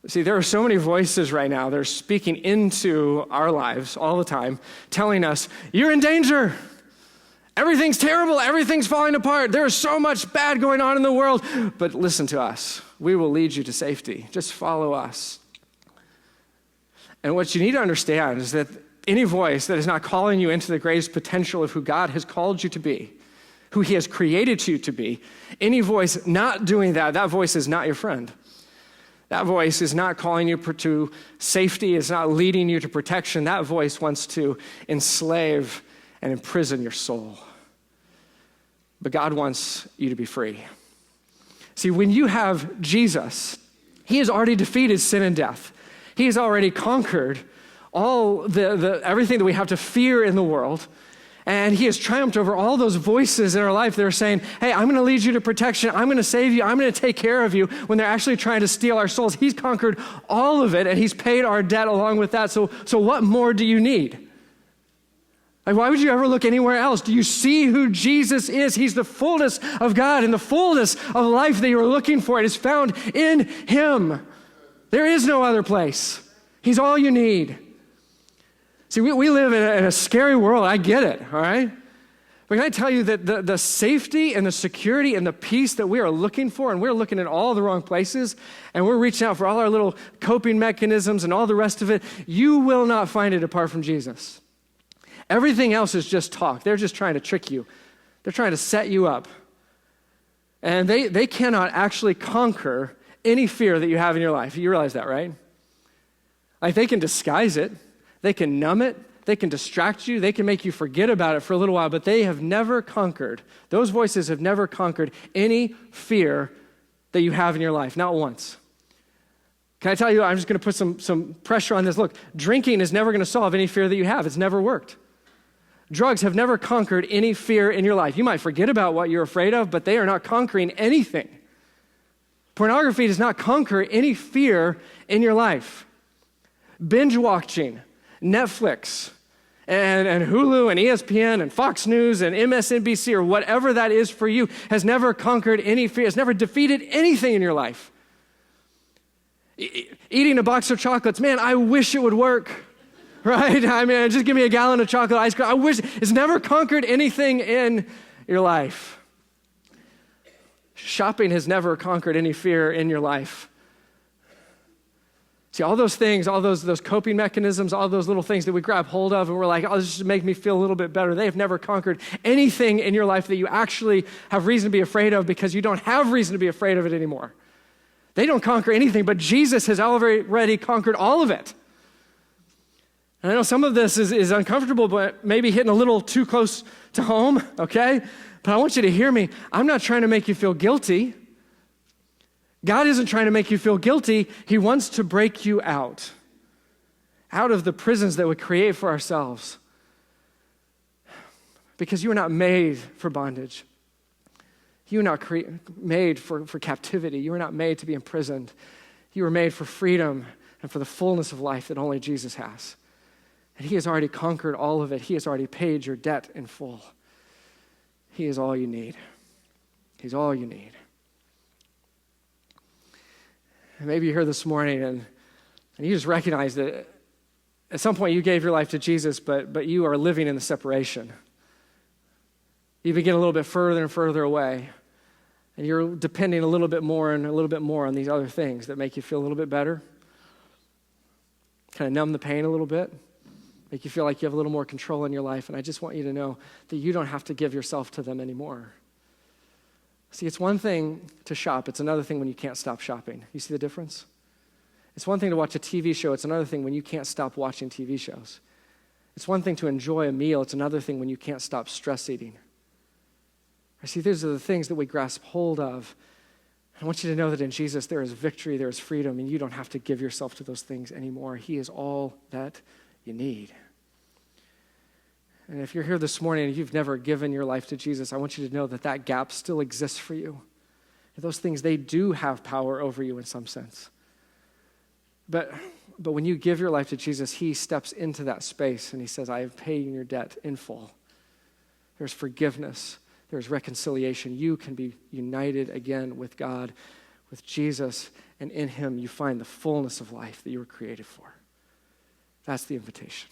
See, there are so many voices right now that are speaking into our lives all the time, telling us, you're in danger. Everything's terrible. Everything's falling apart. There is so much bad going on in the world. But listen to us. We will lead you to safety. Just follow us. And what you need to understand is that any voice that is not calling you into the greatest potential of who God has called you to be, who he has created you to be, any voice not doing that, that voice is not your friend. That voice is not calling you to safety, it's not leading you to protection. That voice wants to enslave and imprison your soul. But God wants you to be free. See, when you have Jesus, he has already defeated sin and death. He has already conquered all everything that we have to fear in the world. And he has triumphed over all those voices in our life that are saying, hey, I'm going to lead you to protection. I'm going to save you. I'm going to take care of you, when they're actually trying to steal our souls. He's conquered all of it, and he's paid our debt along with that. So what more do you need? Like, why would you ever look anywhere else? Do you see who Jesus is? He's the fullness of God, and the fullness of life that you're looking for. It is found in him. There is no other place. He's all you need. See, we live in a scary world. I get it, all right? But can I tell you that the safety and the security and the peace that we are looking for, and we're looking in all the wrong places, and we're reaching out for all our little coping mechanisms and all the rest of it, you will not find it apart from Jesus. Everything else is just talk. They're just trying to trick you. They're trying to set you up. And they cannot actually conquer any fear that you have in your life. You realize that, right? Like, they can disguise it. They can numb it, they can distract you, they can make you forget about it for a little while, but they have never conquered, those voices have never conquered any fear that you have in your life, not once. Can I tell you, I'm just going to put some pressure on this. Look, drinking is never going to solve any fear that you have. It's never worked. Drugs have never conquered any fear in your life. You might forget about what you're afraid of, but they are not conquering anything. Pornography does not conquer any fear in your life. Binge watching, Netflix, and Hulu, and ESPN, and Fox News, and MSNBC, or whatever that is for you, has never conquered any fear, has never defeated anything in your life. Eating a box of chocolates, man, I wish it would work, right? I mean, just give me a gallon of chocolate ice cream. I wish it's never conquered anything in your life. Shopping has never conquered any fear in your life. See, all those things, all those coping mechanisms, all those little things that we grab hold of and we're like, oh, this just make me feel a little bit better. They have never conquered anything in your life that you actually have reason to be afraid of, because you don't have reason to be afraid of it anymore. They don't conquer anything, but Jesus has already conquered all of it. And I know some of this is uncomfortable, but maybe hitting a little too close to home, okay? But I want you to hear me. I'm not trying to make you feel guilty. God isn't trying to make you feel guilty. He wants to break you out of the prisons that we create for ourselves. Because you are not made for bondage. You are not made for captivity. You are not made to be imprisoned. You are made for freedom and for the fullness of life that only Jesus has. And he has already conquered all of it. He has already paid your debt in full. He is all you need. He's all you need. And maybe you're here this morning and you just recognize that at some point you gave your life to Jesus, but you are living in the separation. You begin a little bit further and further away, and you're depending a little bit more and a little bit more on these other things that make you feel a little bit better, kind of numb the pain a little bit, make you feel like you have a little more control in your life. And I just want you to know that you don't have to give yourself to them anymore. See, it's one thing to shop. It's another thing when you can't stop shopping. You see the difference? It's one thing to watch a TV show. It's another thing when you can't stop watching TV shows. It's one thing to enjoy a meal. It's another thing when you can't stop stress eating. I see, these are the things that we grasp hold of. I want you to know that in Jesus there is victory, there is freedom, and you don't have to give yourself to those things anymore. He is all that you need. And if you're here this morning and you've never given your life to Jesus, I want you to know that that gap still exists for you. Those things, they do have power over you in some sense. But when you give your life to Jesus, he steps into that space and he says, I have paid your debt in full. There's forgiveness. There's reconciliation. You can be united again with God with Jesus, and in him you find the fullness of life that you were created for. That's the invitation.